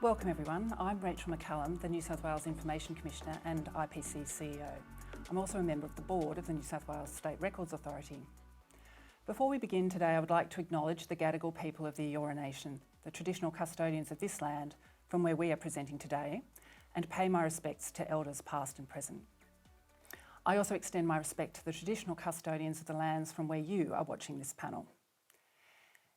Welcome everyone, I'm Rachel McCallum, the New South Wales Information Commissioner and IPC CEO. I'm also a member of the board of the New South Wales State Records Authority. Before we begin today, I would like to acknowledge the Gadigal people of the Eora Nation, the traditional custodians of this land from where we are presenting today, and pay my respects to elders past and present. I also extend my respect to the traditional custodians of the lands from where you are watching this panel.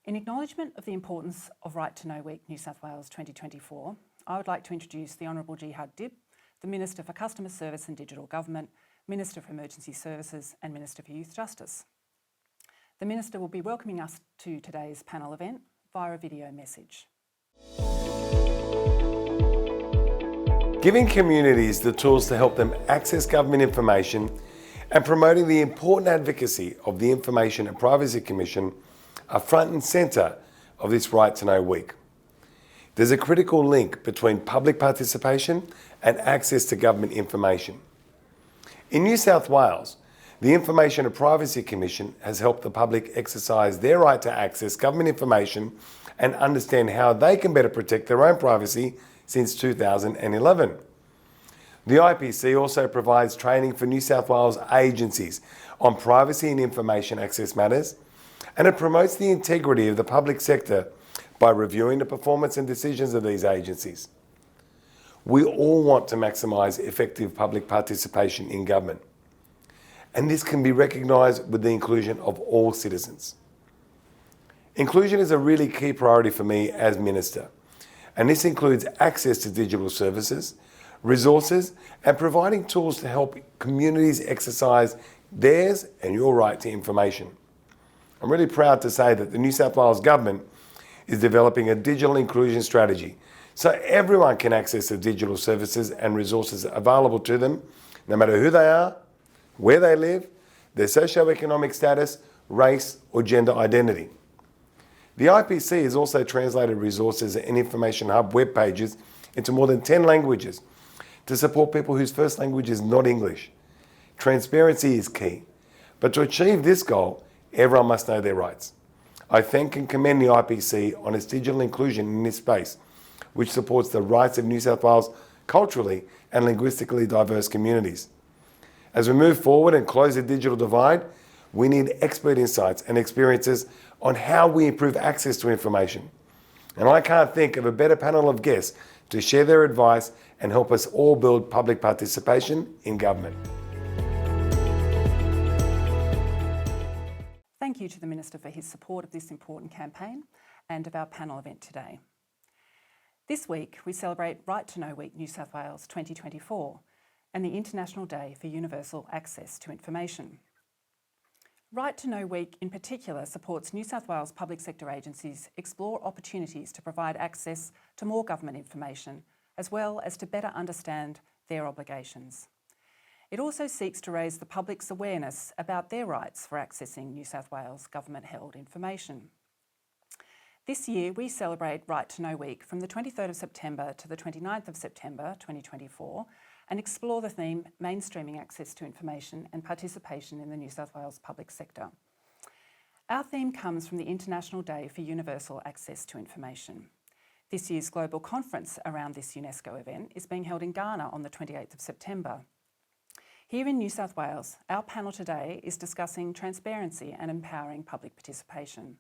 In acknowledgement of the importance of Right to Know Week New South Wales 2024, I would like to introduce the Honourable Jihad Dib, the Minister for Customer Service and Digital Government, Minister for Emergency Services and Minister for Youth Justice. The Minister will be welcoming us to today's panel event via a video message. Giving communities the tools to help them access government information and promoting the important advocacy of the Information and Privacy Commission are front and centre of this Right to Know Week. There's a critical link between public participation and access to government information. In New South Wales, the Information and Privacy Commission has helped the public exercise their right to access government information and understand how they can better protect their own privacy since 2011. The IPC also provides training for New South Wales agencies on privacy and information access matters, and it promotes the integrity of the public sector by reviewing the performance and decisions of these agencies. We all want to maximise effective public participation in government, and this can be recognised with the inclusion of all citizens. Inclusion is a really key priority for me as Minister, and this includes access to digital services, resources, and providing tools to help communities exercise theirs and your right to information. I'm really proud to say that the New South Wales Government is developing a digital inclusion strategy so everyone can access the digital services and resources available to them, no matter who they are, where they live, their socio-economic status, race or gender identity. The IPC has also translated resources and Information Hub web pages into more than 10 languages to support people whose first language is not English. Transparency is key, but to achieve this goal, everyone must know their rights. I thank and commend the IPC on its digital inclusion in this space, which supports the rights of New South Wales culturally and linguistically diverse communities. As we move forward and close the digital divide, we need expert insights and experiences on how we improve access to information. And I can't think of a better panel of guests to share their advice and help us all build public participation in government. Thank you to the Minister for his support of this important campaign and of our panel event today. This week we celebrate Right to Know Week New South Wales 2024 and the International Day for Universal Access to Information. Right to Know Week in particular supports New South Wales public sector agencies explore opportunities to provide access to more government information, as well as to better understand their obligations. It also seeks to raise the public's awareness about their rights for accessing New South Wales government-held information. This year we celebrate Right to Know Week from the 23rd of September to the 29th of September 2024 and explore the theme Mainstreaming Access to Information and Participation in the New South Wales Public Sector. Our theme comes from the International Day for Universal Access to Information. This year's global conference around this UNESCO event is being held in Ghana on the 28th of September. Here in New South Wales, our panel today is discussing transparency and empowering public participation.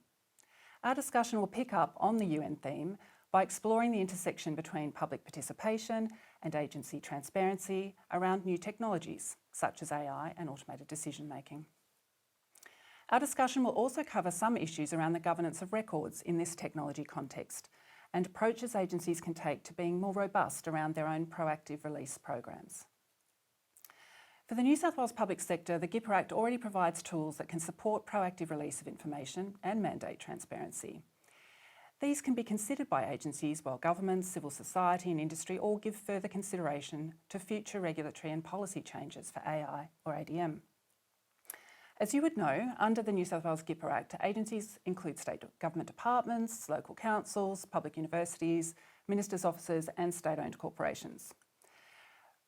Our discussion will pick up on the UN theme by exploring the intersection between public participation and agency transparency around new technologies, such as AI and automated decision-making. Our discussion will also cover some issues around the governance of records in this technology context and approaches agencies can take to being more robust around their own proactive release programs. For the New South Wales public sector, the GIPA Act already provides tools that can support proactive release of information and mandate transparency. These can be considered by agencies while governments, civil society and industry all give further consideration to future regulatory and policy changes for AI or ADM. As you would know, under the New South Wales GIPA Act, agencies include state government departments, local councils, public universities, ministers' offices and state-owned corporations.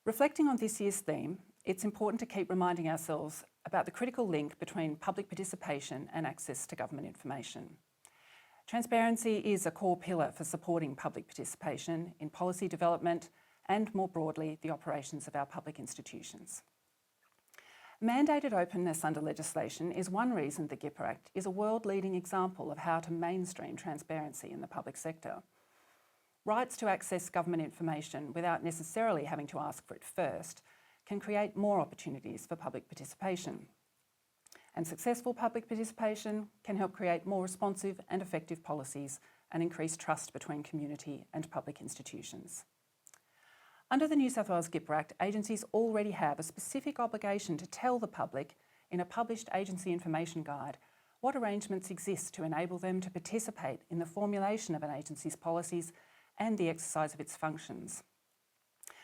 Reflecting on this year's theme, it's important to keep reminding ourselves about the critical link between public participation and access to government information. Transparency is a core pillar for supporting public participation in policy development and, more broadly, the operations of our public institutions. Mandated openness under legislation is one reason the GIPA Act is a world-leading example of how to mainstream transparency in the public sector. Rights to access government information without necessarily having to ask for it first can create more opportunities for public participation. And successful public participation can help create more responsive and effective policies and increase trust between community and public institutions. Under the New South Wales GIPA Act, agencies already have a specific obligation to tell the public in a published agency information guide what arrangements exist to enable them to participate in the formulation of an agency's policies and the exercise of its functions.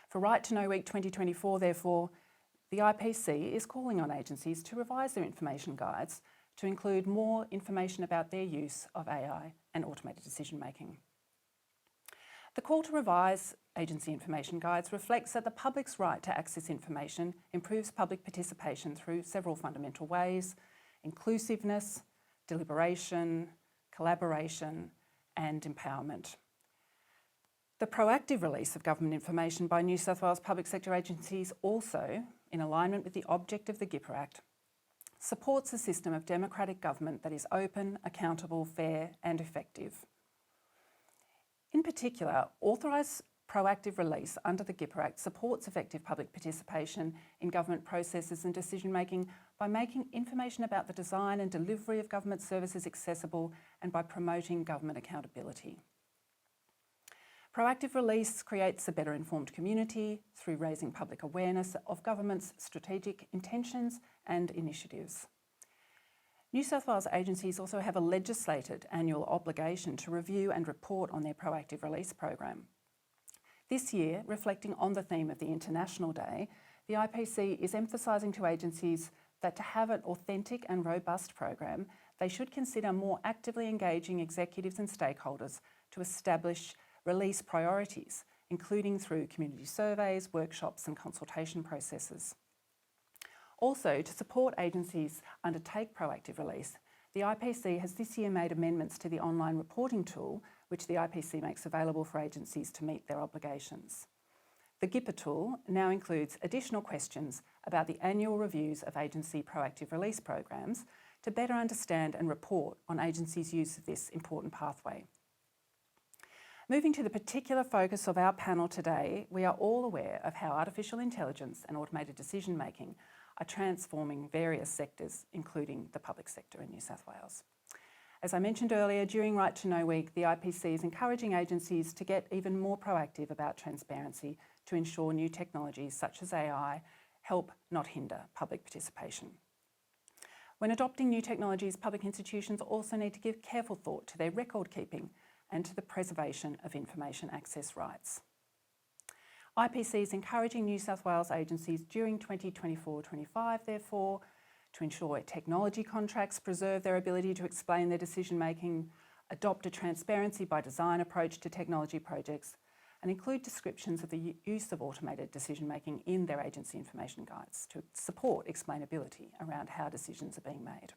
For Right to Know Week 2024, therefore, the IPC is calling on agencies to revise their information guides to include more information about their use of AI and automated decision making. The call to revise agency information guides reflects that the public's right to access information improves public participation through several fundamental ways: inclusiveness, deliberation, collaboration, and empowerment. The proactive release of government information by New South Wales public sector agencies also, in alignment with the object of the GIPA Act, supports a system of democratic government that is open, accountable, fair and effective. In particular, authorised proactive release under the GIPA Act supports effective public participation in government processes and decision-making by making information about the design and delivery of government services accessible and by promoting government accountability. Proactive release creates a better informed community through raising public awareness of government's strategic intentions and initiatives. New South Wales agencies also have a legislated annual obligation to review and report on their proactive release program. This year, reflecting on the theme of the International Day, the IPC is emphasising to agencies that to have an authentic and robust program, they should consider more actively engaging executives and stakeholders to establish release priorities, including through community surveys, workshops and consultation processes. Also, to support agencies undertake proactive release, the IPC has this year made amendments to the online reporting tool, which the IPC makes available for agencies to meet their obligations. The GIPA tool now includes additional questions about the annual reviews of agency proactive release programs to better understand and report on agencies' use of this important pathway. Moving to the particular focus of our panel today, we are all aware of how artificial intelligence and automated decision making are transforming various sectors, including the public sector in New South Wales. As I mentioned earlier, during Right to Know Week, the IPC is encouraging agencies to get even more proactive about transparency to ensure new technologies such as AI help, not hinder, public participation. When adopting new technologies, public institutions also need to give careful thought to their record keeping and to the preservation of information access rights. IPC is encouraging New South Wales agencies during 2024-25, therefore, to ensure technology contracts preserve their ability to explain their decision-making, adopt a transparency by design approach to technology projects, and include descriptions of the use of automated decision-making in their agency information guides to support explainability around how decisions are being made.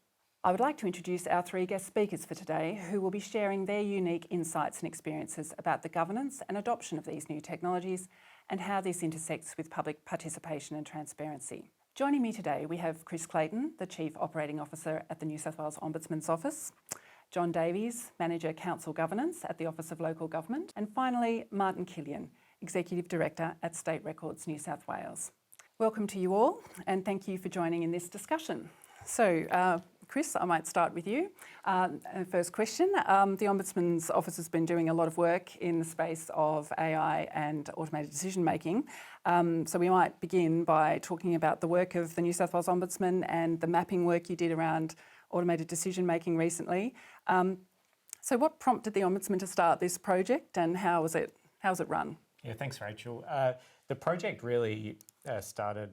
I would like to introduce our three guest speakers for today, who will be sharing their unique insights and experiences about the governance and adoption of these new technologies and how this intersects with public participation and transparency. Joining me today, we have Chris Clayton, the Chief Operating Officer at the New South Wales Ombudsman's Office, John Davies, Manager Council Governance at the Office of Local Government, and finally, Martyn Killion, Executive Director at State Records New South Wales. Welcome to you all, and thank you for joining in this discussion. So, Chris, I might start with you. First question, the Ombudsman's Office has been doing a lot of work in the space of AI and automated decision making. So we might begin by talking about the work of the New South Wales Ombudsman and the mapping work you did around automated decision making recently. So what prompted the Ombudsman to start this project and how's it run? Yeah, thanks, Rachel. The project really started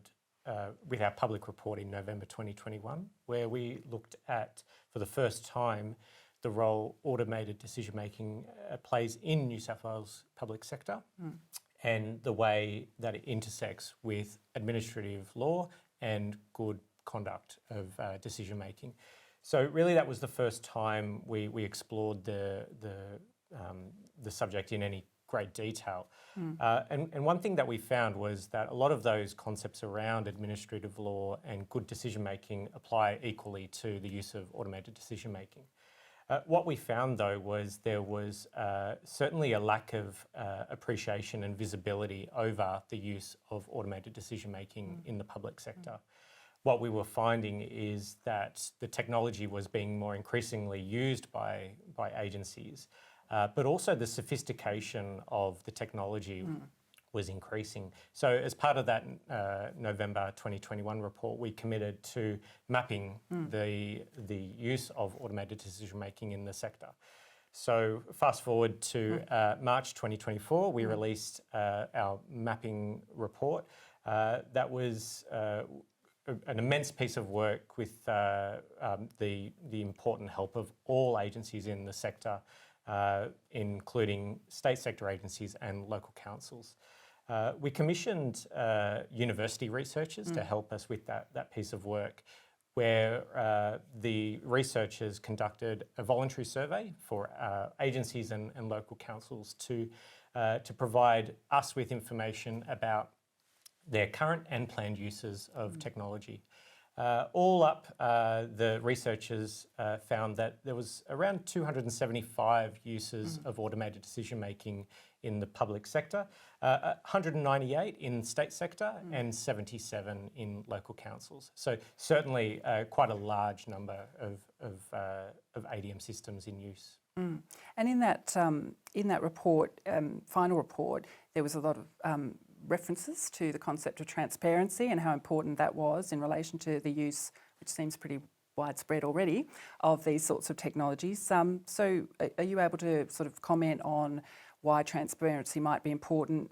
with our public report in November 2021, where we looked at, for the first time, the role automated decision-making plays in New South Wales public sector and the way that it intersects with administrative law and good conduct of decision-making. So really, that was the first time we explored the subject in any great detail. And one thing that we found was that a lot of those concepts around administrative law and good decision making apply equally to the use of automated decision making. What we found, though, was there was certainly a lack of appreciation and visibility over the use of automated decision making in the public sector. What we were finding is that the technology was being more increasingly used by agencies, but also the sophistication of the technology was increasing. So as part of that November 2021 report, we committed to mapping the use of automated decision making in the sector. So fast forward to March 2024, we released our mapping report. That was an immense piece of work with the important help of all agencies in the sector, including state sector agencies and local councils. We commissioned university researchers to help us with that piece of work, where the researchers conducted a voluntary survey for agencies and local councils to provide us with information about their current and planned uses of technology. All up, the researchers found that there was around 275 uses of automated decision making in the public sector, 198 in state sector and 77 in local councils. So certainly quite a large number of ADM systems in use. And in that report, final report, there was a lot of references to the concept of transparency and how important that was in relation to the use, which seems pretty widespread already, of these sorts of technologies. So are you able to sort of comment on why transparency might be important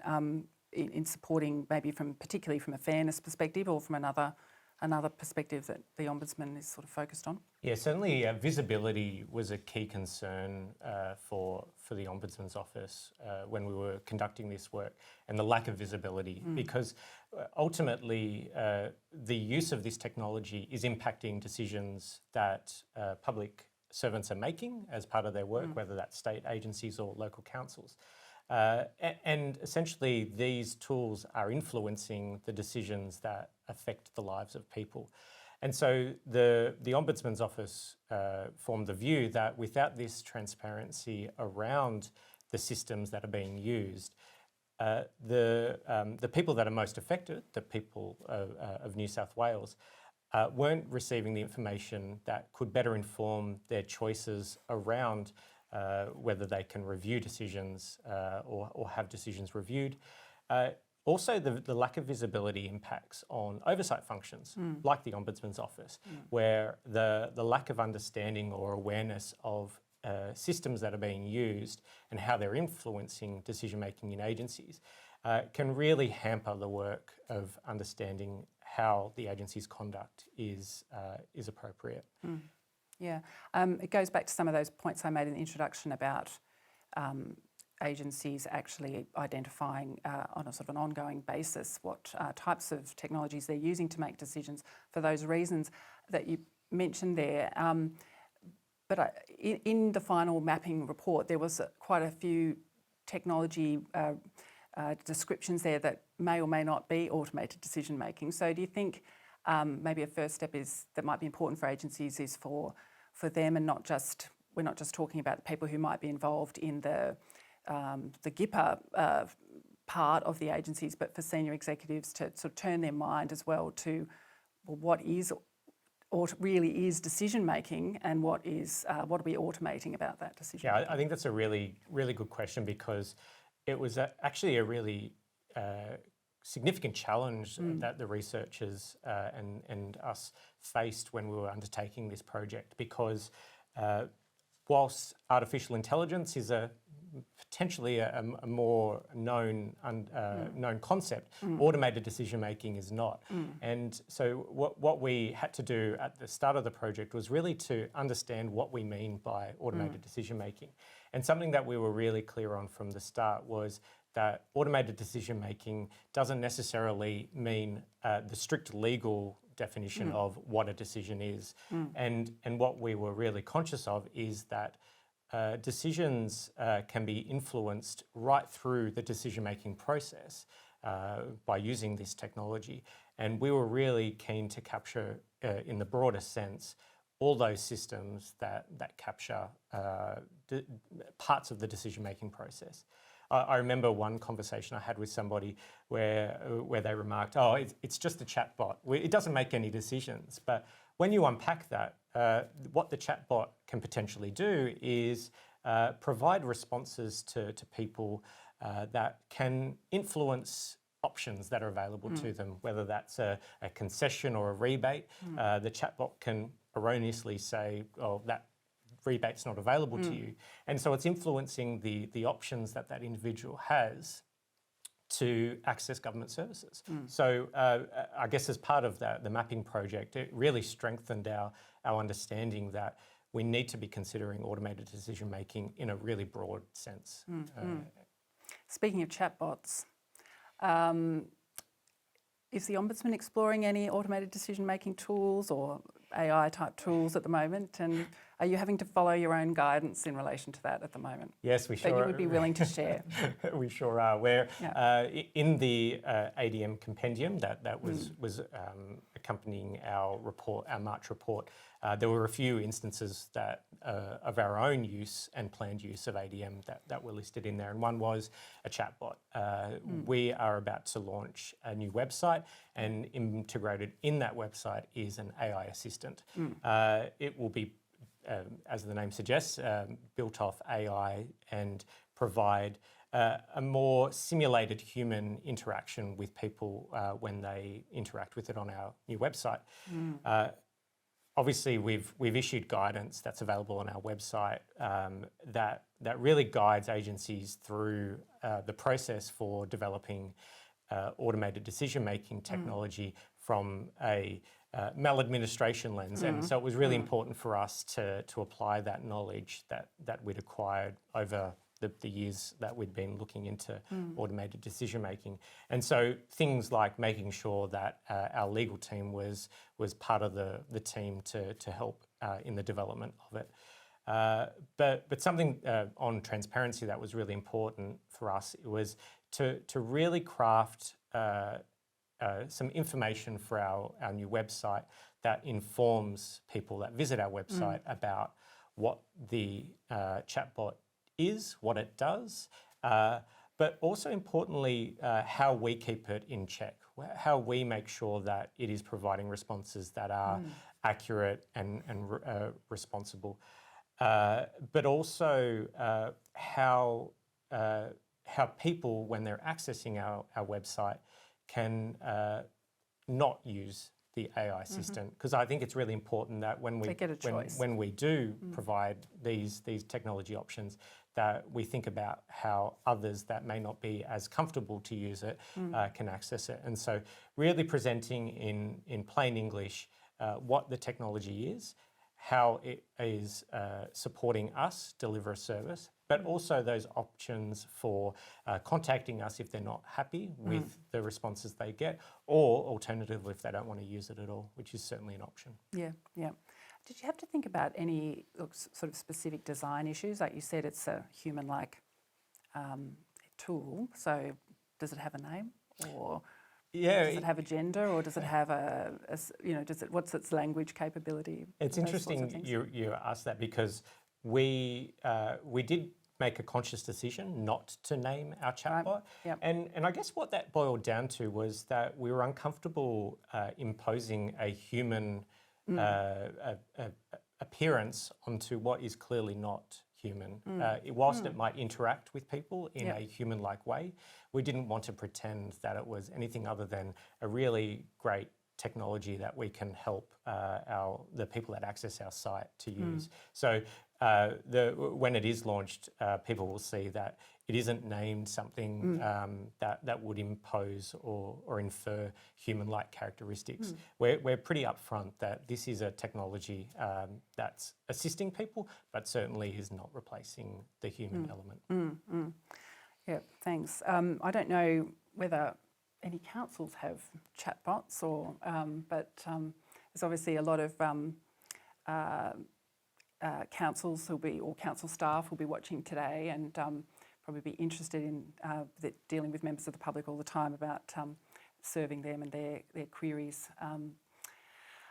in supporting, maybe particularly from a fairness perspective or from another perspective that the Ombudsman is sort of focused on? Yeah, certainly visibility was a key concern for the Ombudsman's office when we were conducting this work, and the lack of visibility, because ultimately the use of this technology is impacting decisions that public servants are making as part of their work, whether that's state agencies or local councils. And essentially these tools are influencing the decisions that affect the lives of people. And so the Ombudsman's office formed the view that without this transparency around the systems that are being used, the people that are most affected, the people of New South Wales, weren't receiving the information that could better inform their choices around whether they can review decisions or have decisions reviewed. Also, the lack of visibility impacts on oversight functions, like the Ombudsman's office, where the lack of understanding or awareness of systems that are being used and how they're influencing decision-making in agencies can really hamper the work of understanding how the agency's conduct is appropriate. Yeah, it goes back to some of those points I made in the introduction about agencies actually identifying on a sort of an ongoing basis what types of technologies they're using to make decisions for those reasons that you mentioned there. But in the final mapping report, there was quite a few technology descriptions there that may or may not be automated decision making. So do you think maybe a first step that might be important for agencies is for them, and we're not just talking about the people who might be involved in the GIPA part of the agencies, but for senior executives to sort of turn their mind as well to what really is decision making, and what are we automating about that decision? Yeah, I think that's a really, really good question, because it was actually a really significant challenge that the researchers and us faced when we were undertaking this project, because whilst artificial intelligence is potentially a more known concept, automated decision making is not. And so what we had to do at the start of the project was really to understand what we mean by automated decision making. And something that we were really clear on from the start was that automated decision making doesn't necessarily mean the strict legal definition of what a decision is. And what we were really conscious of is that decisions can be influenced right through the decision-making process by using this technology. And we were really keen to capture, in the broadest sense, all those systems that capture parts of the decision-making process. I remember one conversation I had with somebody where they remarked, "Oh, it's just a chatbot. It doesn't make any decisions." But when you unpack that, what the chatbot can potentially do is provide responses to people that can influence options that are available to them, whether that's a concession or a rebate. The chatbot can erroneously say, "Oh, that rebate's not available to you." And so it's influencing the options that individual has to access government services. So I guess as part of the mapping project, it really strengthened our understanding that we need to be considering automated decision making in a really broad sense. Speaking of chatbots, is the Ombudsman exploring any automated decision making tools or AI type tools at the moment? And are you having to follow your own guidance in relation to that at the moment? Yes, we sure that you would be willing to share? We sure are. We're in the ADM compendium that was accompanying our report, our March report. There were a few instances that of our own use and planned use of ADM that were listed in there, and one was a chatbot. We are about to launch a new website, and integrated in that website is an AI assistant. It will be, as the name suggests, built off AI and provide a more simulated human interaction with people when they interact with it on our new website. Obviously, we've issued guidance that's available on our website that really guides agencies through the process for developing automated decision-making technology from a maladministration lens. And so it was really important for us to apply that knowledge that we'd acquired over the years that we'd been looking into automated decision making. And so things like making sure that our legal team was part of the team to help in the development of it. But something on transparency that was really important for us was to really craft some information for our new website that informs people that visit our website about what the chatbot is, what it does, but also importantly, how we keep it in check, how we make sure that it is providing responses that are accurate and responsible, but also how people, when they're accessing our website, can not use the AI assistant, because I think it's really important that when we do provide these technology options, that we think about how others that may not be as comfortable to use it can access it. And so really presenting in plain English what the technology is, how it is supporting us deliver a service, but also those options for contacting us if they're not happy with the responses they get, or alternatively if they don't want to use it at all, which is certainly an option. Yeah. Did you have to think about any sort of specific design issues? Like you said, it's a human-like tool. So does it have a name, or does it have a gender, or does it have what's its language capability? It's interesting you asked that, because we did make a conscious decision not to name our chatbot. Right. Yep. And I guess what that boiled down to was that we were uncomfortable imposing a human appearance onto what is clearly not human. Whilst it might interact with people in a human-like way, we didn't want to pretend that it was anything other than a really great technology that we can help the people that access our site to use. So when it is launched, people will see that it isn't named something that would impose or infer human-like characteristics. We're pretty upfront that this is a technology that's assisting people, but certainly is not replacing the human element. Yeah, thanks. I don't know whether any councils have chatbots or, but there's obviously a lot of councils or council staff will be watching today and probably be interested in dealing with members of the public all the time about serving them and their queries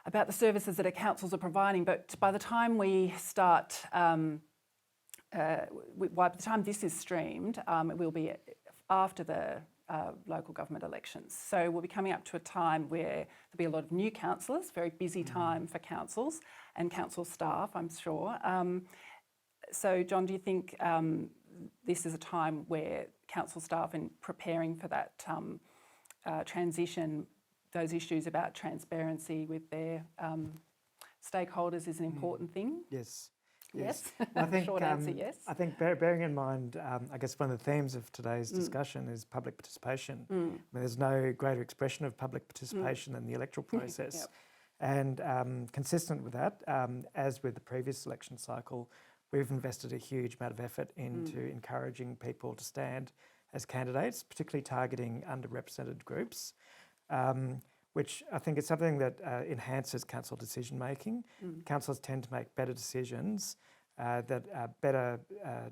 about the services that our councils are providing. But by the time we start, by the time this is streamed, it will be after the local government elections. So we'll be coming up to a time where there'll be a lot of new councillors, very busy time for councils and council staff, I'm sure. So John, do you think this is a time where council staff, in preparing for that transition, those issues about transparency with their stakeholders is an important thing? Yes. Yes. I think, short answer, yes. I think bearing in mind, I guess one of the themes of today's discussion is public participation. I mean, there's no greater expression of public participation than the electoral process. And consistent with that, as with the previous election cycle, we've invested a huge amount of effort into encouraging people to stand as candidates, particularly targeting underrepresented groups, which I think is something that enhances council decision making. Councillors tend to make better decisions that are better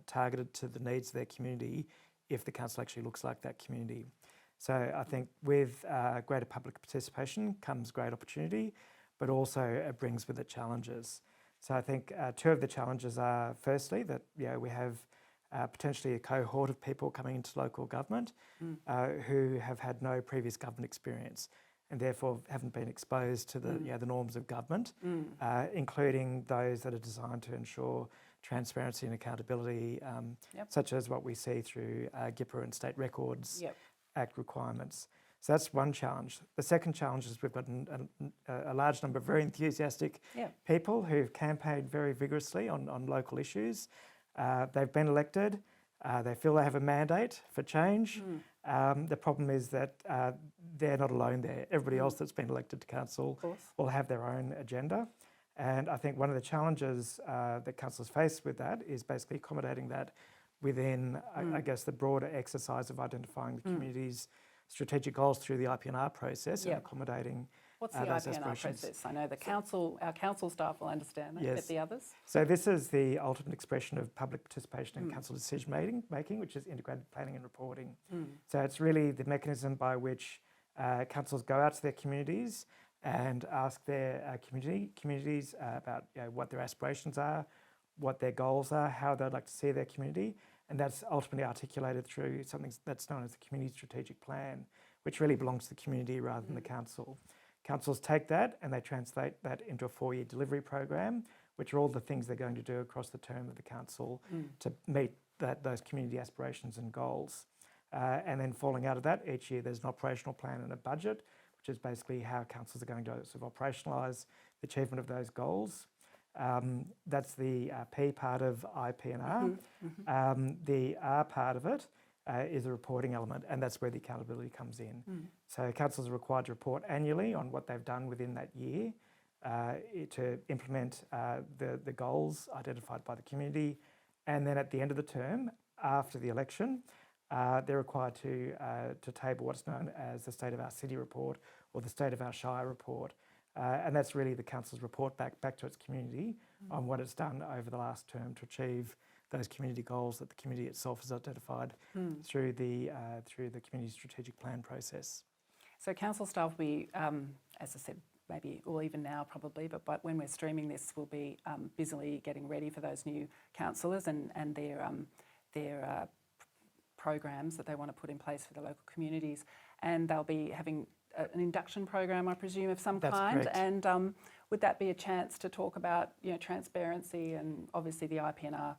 targeted to the needs of their community if the council actually looks like that community. So I think with greater public participation comes great opportunity, but also it brings with it challenges. So I think two of the challenges are, firstly, that we have potentially a cohort of people coming into local government who have had no previous government experience and therefore haven't been exposed to the the norms of government, including those that are designed to ensure transparency and accountability, such as what we see through GIPA and State Records Act requirements. So that's one challenge. The second challenge is we've got a large number of very enthusiastic people who've campaigned very vigorously on local issues. They've been elected. They feel they have a mandate for change. The problem is that they're not alone there. Everybody else that's been elected to council will have their own agenda. And I think one of the challenges that councillors face with that is basically accommodating that within, I guess, the broader exercise of identifying the community's strategic goals through the IPNR process and accommodating What's the those IPNR aspirations. process? I know our council staff will understand that, but the others? So this is the ultimate expression of public participation in council decision making, which is integrated planning and reporting. So it's really the mechanism by which councils go out to their communities and ask their communities about what their aspirations are, what their goals are, how they'd like to see their community, and that's ultimately articulated through something that's known as the community strategic plan, which really belongs to the community rather than the council. Councils take that and they translate that into a 4-year delivery program, which are all the things they're going to do across the term of the council to meet those community aspirations and goals. And then falling out of that, each year there's an operational plan and a budget, which is basically how councils are going to sort of operationalise the achievement of those goals. That's the P part of IPNR. The R part of it is a reporting element, and that's where the accountability comes in. So councils are required to report annually on what they've done within that year to implement the goals identified by the community. And then at the end of the term, after the election, they're required to table what's known as the State of Our City report or the State of Our Shire report. And that's really the council's report back to its community on what it's done over the last term to achieve those community goals that the community itself has identified through the community strategic plan process. So council staff will be, as I said, maybe, or even now probably, but when we're streaming this, we'll be busily getting ready for those new councillors and their programs that they want to put in place for the local communities. And they'll be having an induction program, I presume, of some kind. Correct. And would that be a chance to talk about transparency and obviously the IPNR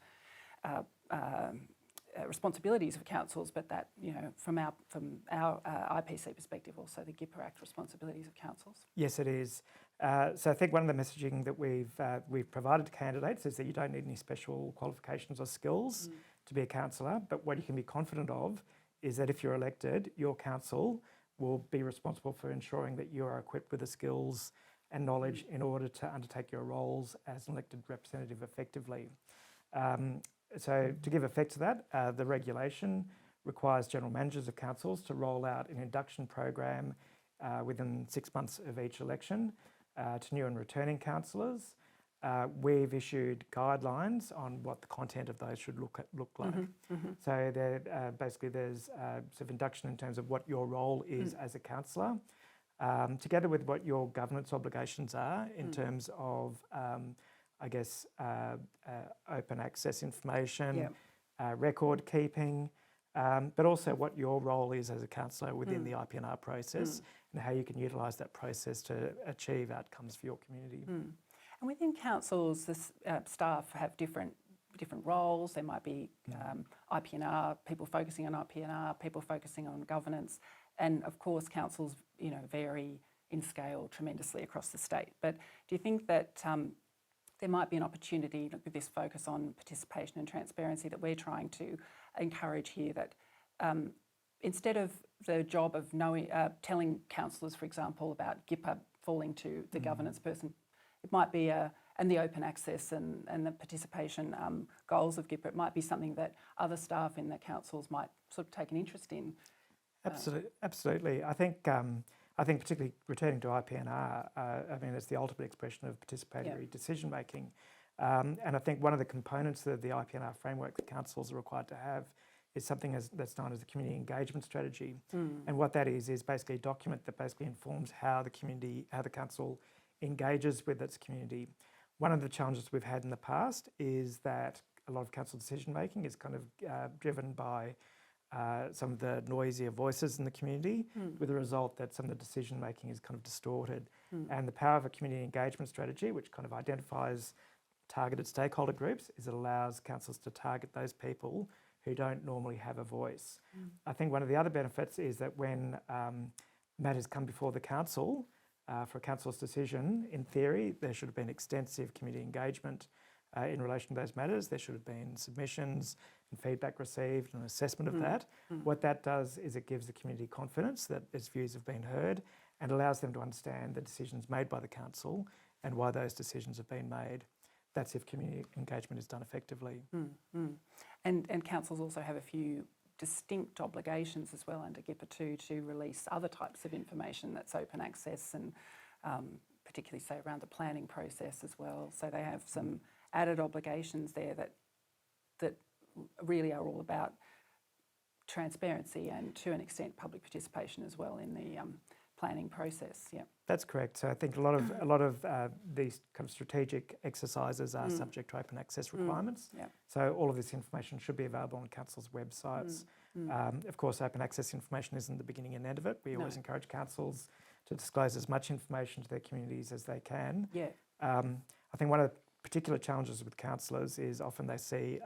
responsibilities of councils, but that from our IPC perspective, also the GIPA Act responsibilities of councils? Yes, it is. So I think one of the messaging that we've provided to candidates is that you don't need any special qualifications or skills to be a councillor, but what you can be confident of is that if you're elected, your council will be responsible for ensuring that you are equipped with the skills and knowledge in order to undertake your roles as an elected representative effectively. So to give effect to that, the regulation requires general managers of councils to roll out an induction program within 6 months of each election to new and returning councillors. We've issued guidelines on what the content of those should look like. So basically there's sort of induction in terms of what your role is as a councillor, together with what your governance obligations are in terms of, I guess, open access information, record keeping, but also what your role is as a councillor within the IPNR process and how you can utilise that process to achieve outcomes for your community. And within councils, the staff have different roles. There might be IPNR, people focusing on IPNR, people focusing on governance, and of course councils, vary in scale tremendously across the state. But do you think that there might be an opportunity with this focus on participation and transparency that we're trying to encourage here, that instead of the job of telling councillors, for example, about GIPA falling to the governance person, it might be and the open access and the participation goals of GIPA, it might be something that other staff in the councils might sort of take an interest in. Absolutely. I think particularly returning to IPNR, it's the ultimate expression of participatory decision making. And I think one of the components of the IPNR framework that councils are required to have is something that's known as the community engagement strategy. And what that is basically a document that basically informs how the council engages with its community. One of the challenges we've had in the past is that a lot of council decision making is kind of driven by some of the noisier voices in the community, with the result that some of the decision making is kind of distorted. And the power of a community engagement strategy, which kind of identifies targeted stakeholder groups, is it allows councils to target those people who don't normally have a voice. I think one of the other benefits is that when matters come before the council, for a council's decision, in theory, there should have been extensive community engagement in relation to those matters. There should have been submissions and feedback received and assessment of that. What that does is it gives the community confidence that its views have been heard and allows them to understand the decisions made by the council and why those decisions have been made. That's if community engagement is done effectively. And councils also have a few distinct obligations as well under GIPA 2 to release other types of information that's open access, and particularly say around the planning process as well. So they have some added obligations there that really are all about transparency and to an extent public participation as well in the planning process. Yeah, that's correct. So I think a lot of these kind of strategic exercises are subject to open access requirements. So all of this information should be available on councils' websites. Of course, open access information isn't the beginning and end of it. We always encourage councils to disclose as much information to their communities as they can. I think one of the particular challenges with councillors is often they see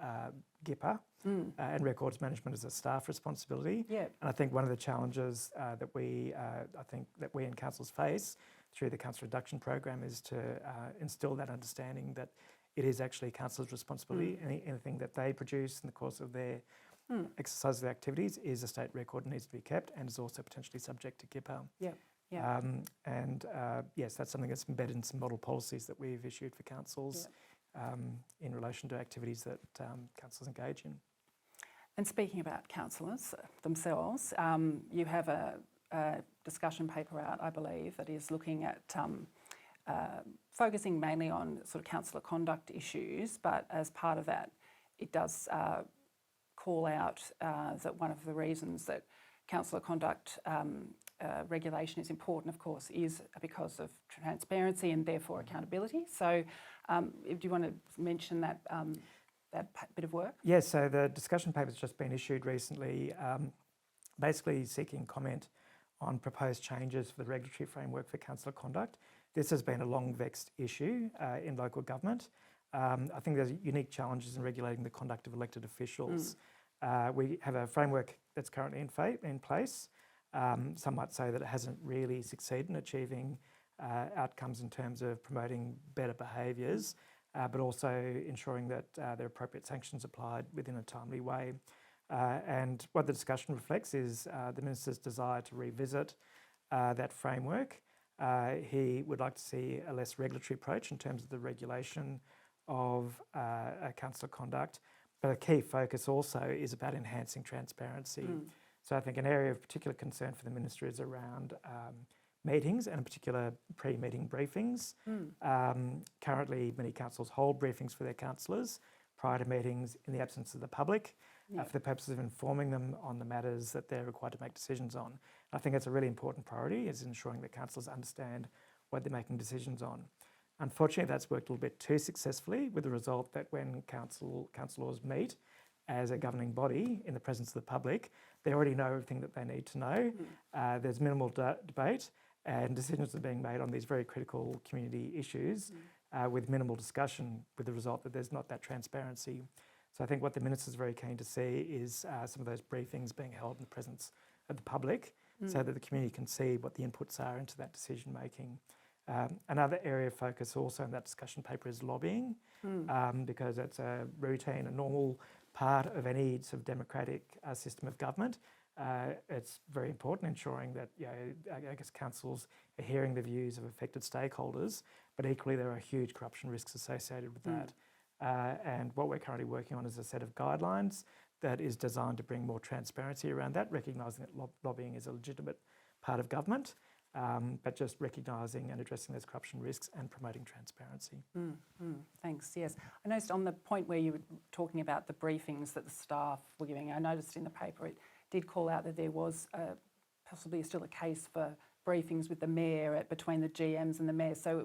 GIPA and records management as a staff responsibility. And I think one of the challenges that we in councils face through the council reduction program is to instil that understanding that it is actually councillors' responsibility. Anything that they produce in the course of their exercise of their activities is a state record and needs to be kept and is also potentially subject to GIPA. Yes, that's something that's embedded in some model policies that we've issued for councils in relation to activities that councils engage in. And speaking about councillors themselves, you have a discussion paper out, I believe, that is looking at focusing mainly on sort of councillor conduct issues, but as part of that, it does call out that one of the reasons that councillor conduct regulation is important, of course, is because of transparency and therefore accountability. So do you want to mention that bit of work? Yes, so the discussion paper has just been issued recently, basically seeking comment on proposed changes for the regulatory framework for councillor conduct. This has been a long vexed issue in local government. I think there's unique challenges in regulating the conduct of elected officials. We have a framework that's currently in place. Some might say that it hasn't really succeeded in achieving outcomes in terms of promoting better behaviours, but also ensuring that there are appropriate sanctions applied within a timely way. And what the discussion reflects is the Minister's desire to revisit that framework. He would like to see a less regulatory approach in terms of the regulation of councillor conduct, But a key focus also is about enhancing transparency. So I think an area of particular concern for the Minister is around meetings, and in particular pre-meeting briefings. Currently, many councils hold briefings for their councillors prior to meetings in the absence of the public for the purposes of informing them on the matters that they're required to make decisions on. I think that's a really important priority, is ensuring that councillors understand what they're making decisions on. Unfortunately, that's worked a little bit too successfully, with the result that when councillors meet as a governing body in the presence of the public, they already know everything that they need to know. There's minimal debate, and decisions are being made on these very critical community issues with minimal discussion, with the result that there's not that transparency. So I think what the Minister's very keen to see is some of those briefings being held in the presence of the public, so that the community can see what the inputs are into that decision making. Another area of focus also in that discussion paper is lobbying, because it's a routine, a normal part of any sort of democratic system of government. It's very important ensuring that, I guess councils are hearing the views of affected stakeholders, but equally there are huge corruption risks associated with that. And what we're currently working on is a set of guidelines that is designed to bring more transparency around that, recognising that lobbying is a legitimate part of government, but just recognising and addressing those corruption risks and promoting transparency. Thanks, yes. I noticed on the point where you were talking about the briefings that the staff were giving, I noticed in the paper it did call out that there was possibly still a case for briefings with the mayor between the GMs and the mayor. So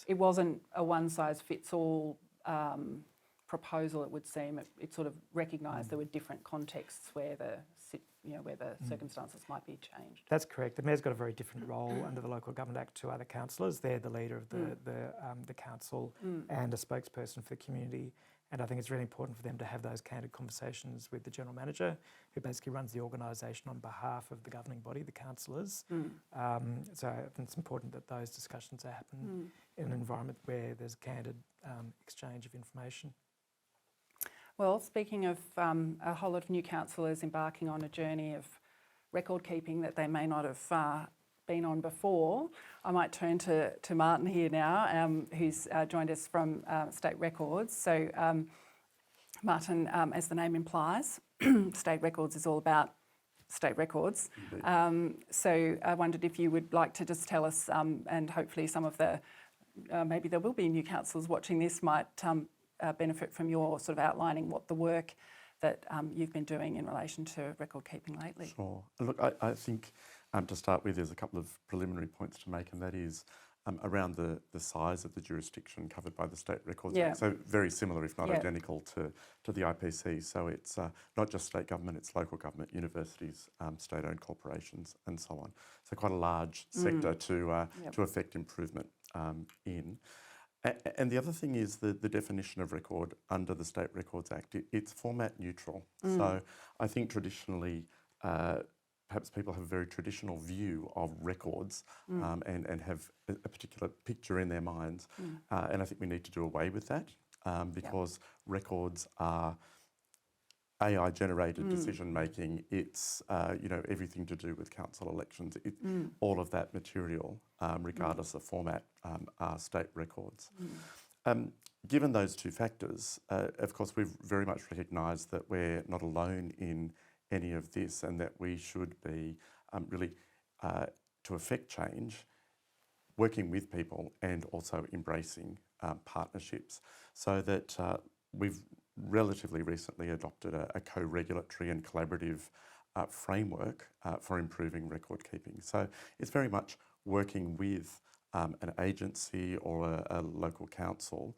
it wasn't a one-size-fits-all proposal, it would seem. It sort of recognised there were different contexts where the circumstances might be changed. That's correct. The mayor's got a very different role under the Local Government Act to other councillors. They're the leader of the council and a spokesperson for the community. And I think it's really important for them to have those candid conversations with the General Manager, who basically runs the organisation on behalf of the governing body, the councillors. So I think it's important that those discussions happen in an environment where there's candid exchange of information. Well, speaking of a whole lot of new councillors embarking on a journey of record keeping that they may not have been on before, I might turn to Martyn here now, who's joined us from State Records. So Martyn, as the name implies, State Records is all about state records. So I wondered if you would like to just tell us, and hopefully some of the, maybe there will be new councillors watching this, might benefit from your sort of outlining what the work that you've been doing in relation to record keeping lately. Sure. Look, I think to start with, there's a couple of preliminary points to make, and that is around the size of the jurisdiction covered by the State Records Act. So very similar, if not identical, to the IPC. So it's not just state government, it's local government, universities, state-owned corporations, and so on. So quite a large sector to affect improvement in. And the other thing is the definition of record under the State Records Act. It's format neutral. So I think traditionally, perhaps people have a very traditional view of records and have a particular picture in their minds. And I think we need to do away with that because records are AI-generated decision-making. It's everything to do with council elections. All of that material, regardless of format, are state records. Given those two factors, of course, we've very much recognised that we're not alone in any of this, and that we should be really, to effect change, working with people and also embracing partnerships, so that we've relatively recently adopted a co-regulatory and collaborative framework for improving record keeping. So it's very much working with an agency or a local council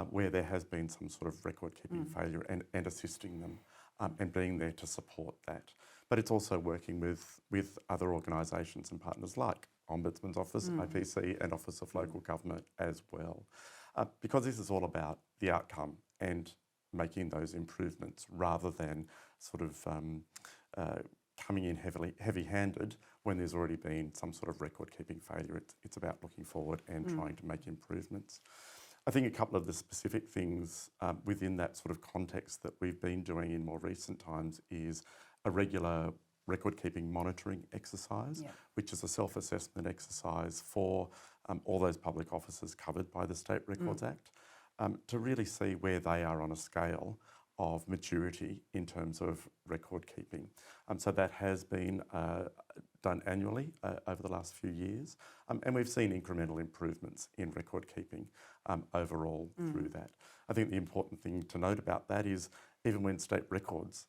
where there has been some sort of record keeping failure and assisting them and being there to support that. But it's also working with other organisations and partners like Ombudsman's Office, IPC, and Office of Local Government as well. Because this is all about the outcome and making those improvements rather than sort of coming in heavy-handed when there's already been some sort of record-keeping failure. It's about looking forward and trying to make improvements. I think a couple of the specific things within that sort of context that we've been doing in more recent times is a regular record-keeping monitoring exercise, which is a self-assessment exercise for all those public offices covered by the State Records Act, to really see where they are on a scale of maturity in terms of record keeping. So that has been done annually over the last few years, and we've seen incremental improvements in record keeping overall through that. I think the important thing to note about that is even when State Records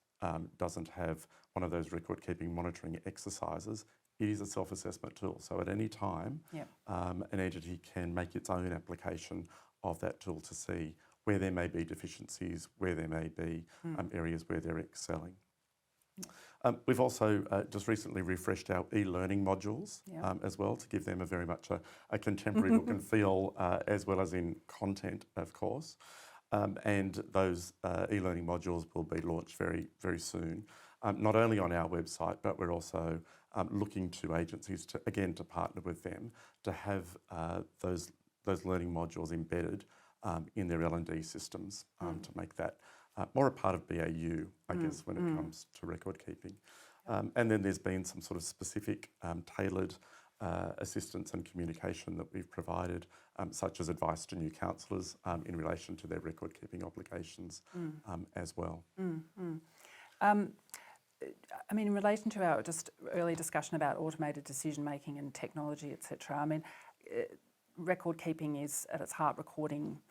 doesn't have one of those record keeping monitoring exercises, it is a self-assessment tool. So at any time, an entity can make its own application of that tool to see where there may be deficiencies, where there may be areas where they're excelling. We've also just recently refreshed our e-learning modules as well to give them a very much a contemporary look and feel, as well as in content, of course. And those e-learning modules will be launched very, very soon, not only on our website, but we're also looking to agencies to, again, to partner with them to have those learning modules embedded in their L&D systems to make that more a part of BAU, I guess, when it comes to record keeping. And then there's been some sort of specific tailored assistance and communication that we've provided, such as advice to new councillors in relation to their record keeping obligations as well. I mean, in relation to our just early discussion about automated decision making and technology, etc. I mean, record keeping is at its heart recording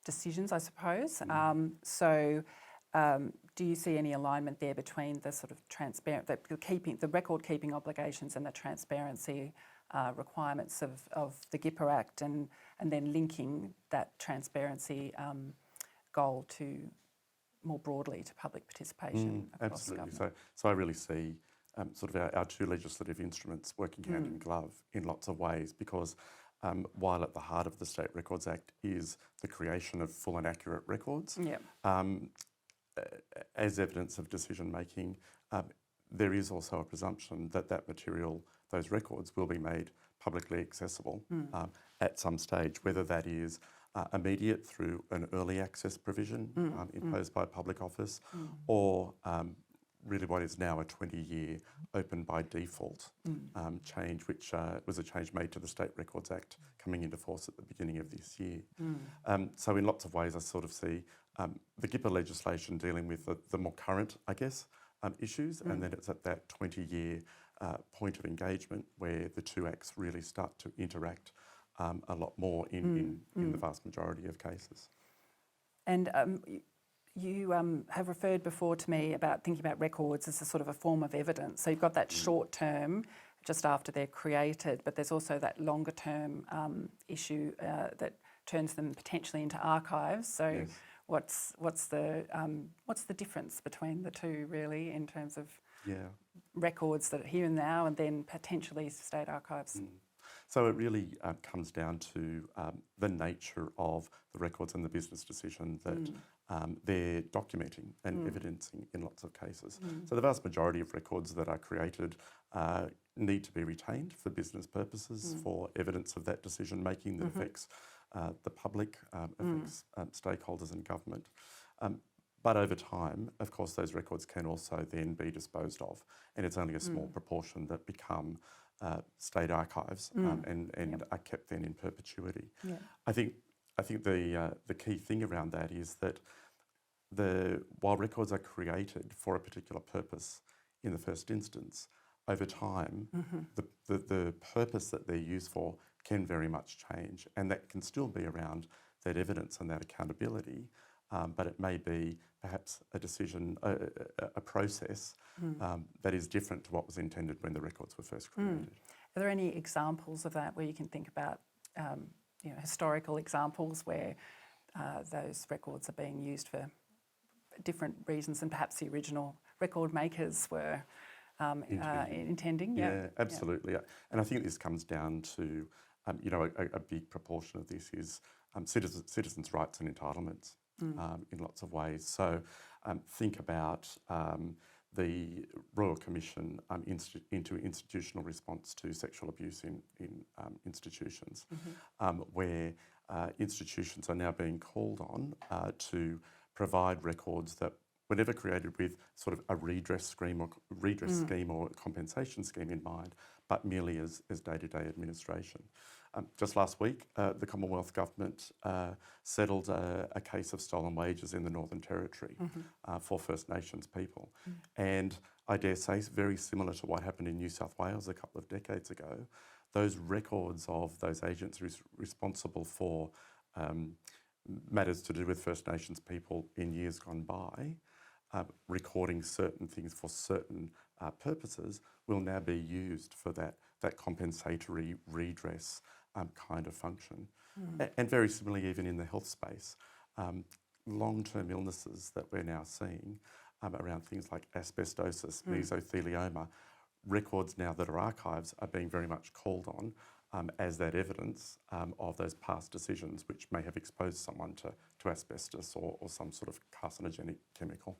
decisions, I suppose. Do you see any alignment there between the sort of the record keeping obligations and the transparency requirements of the GIPA Act, and then linking that transparency goal to more broadly to public participation across absolutely. government? So I really see sort of our two legislative instruments working hand in glove in lots of ways, because while at the heart of the State Records Act is the creation of full and accurate records, as evidence of decision making, there is also a presumption that that material, those records, will be made publicly accessible at some stage, whether that is immediate through an early access provision imposed by a public office, or really what is now a 20-year open by default change, which was a change made to the State Records Act coming into force at the beginning of this year. So in lots of ways I sort of see the GIPA legislation dealing with the more current, I guess, issues, and then it's at that 20-year point of engagement where the two acts really start to interact a lot more in the vast majority of cases. And you have referred before to me about thinking about records as a sort of a form of evidence. So you've got that short term, just after they're created, but there's also that longer term issue that turns them potentially into archives. So Yes. what's the difference between the two, really, in terms of records that are here and now, and then potentially state archives? So it really comes down to the nature of the records and the business decision that they're documenting and evidencing in lots of cases. So the vast majority of records that are created need to be retained for business purposes, for evidence of that decision making that affects the public, affects stakeholders and government. But over time, of course, those records can also then be disposed of, and it's only a small proportion that become state archives and are kept then in perpetuity. I think the key thing around that is that while records are created for a particular purpose in the first instance, over time, the purpose that they're used for can very much change, and that can still be around that evidence and that accountability, but it may be perhaps a decision, a process that is different to what was intended when the records were first created. Are there any examples of that where you can think about historical examples where those records are being used for different reasons than perhaps the original record makers were intending? Yeah, absolutely. And I think this comes down to, a big proportion of this is citizens' rights and entitlements in lots of ways. So think about the Royal Commission into institutional response to sexual abuse in institutions, where institutions are now being called on to provide records that were never created with sort of a redress scheme or compensation scheme in mind, but merely as day-to-day administration. Just last week, the Commonwealth Government settled a case of stolen wages in the Northern Territory for First Nations people. And I dare say, very similar to what happened in New South Wales a couple of decades ago, those records of those agents responsible for matters to do with First Nations people in years gone by, recording certain things for certain purposes, will now be used for that compensatory redress kind of function. And very similarly, even in the health space, long-term illnesses that we're now seeing around things like asbestosis, mesothelioma, records now that are archives are being very much called on as that evidence of those past decisions which may have exposed someone to asbestos or some sort of carcinogenic chemical.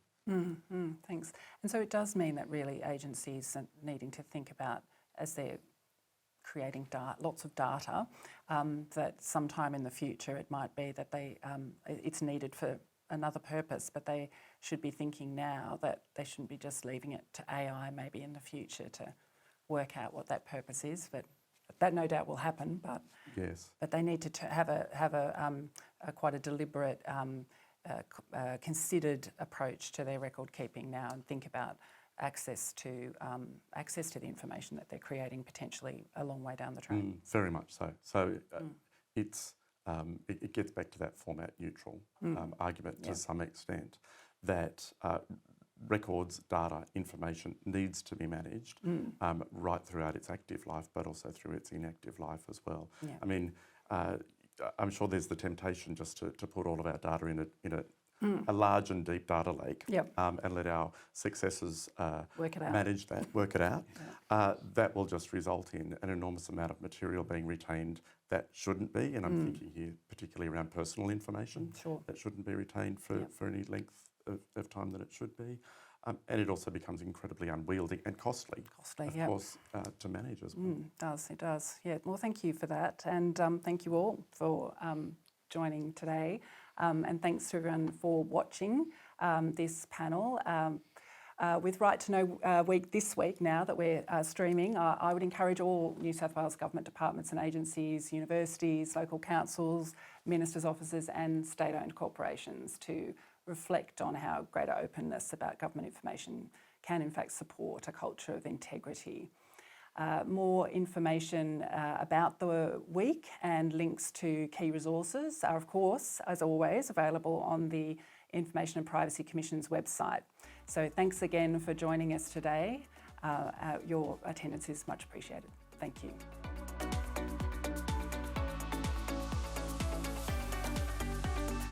Thanks. And so it does mean that really agencies are needing to think about, as they're creating lots of data, that sometime in the future it might be that it's needed for another purpose, but they should be thinking now that they shouldn't be just leaving it to AI maybe in the future to work out what that purpose is. But that no doubt will happen. But yes, but they need to have a quite a deliberate, considered approach to their record keeping now, and think about access to the information that they're creating potentially a long way down the track. Very much so. So it gets back to that format neutral argument to some extent, that records, data, information needs to be managed right throughout its active life, but also through its inactive life as well. Yeah. I mean, I'm sure there's the temptation just to put all of our data in a large and deep data lake, and let our successors manage that, work it out. That will just result in an enormous amount of material being retained that shouldn't be, and I'm thinking here particularly around personal information that shouldn't be retained for any length of time that it should be. And it also becomes incredibly unwieldy and costly of course, to manage as well. It does. Yeah. Well, thank you for that, and thank you all for joining today, and thanks to everyone for watching this panel. With Right to Know Week this week, now that we're streaming, I would encourage all New South Wales government departments and agencies, universities, local councils, ministers' offices and state-owned corporations to reflect on how greater openness about government information can in fact support a culture of integrity. More information about the week and links to key resources are, of course, as always, available on the Information and Privacy Commission's website. So thanks again for joining us today. Your attendance is much appreciated. Thank you.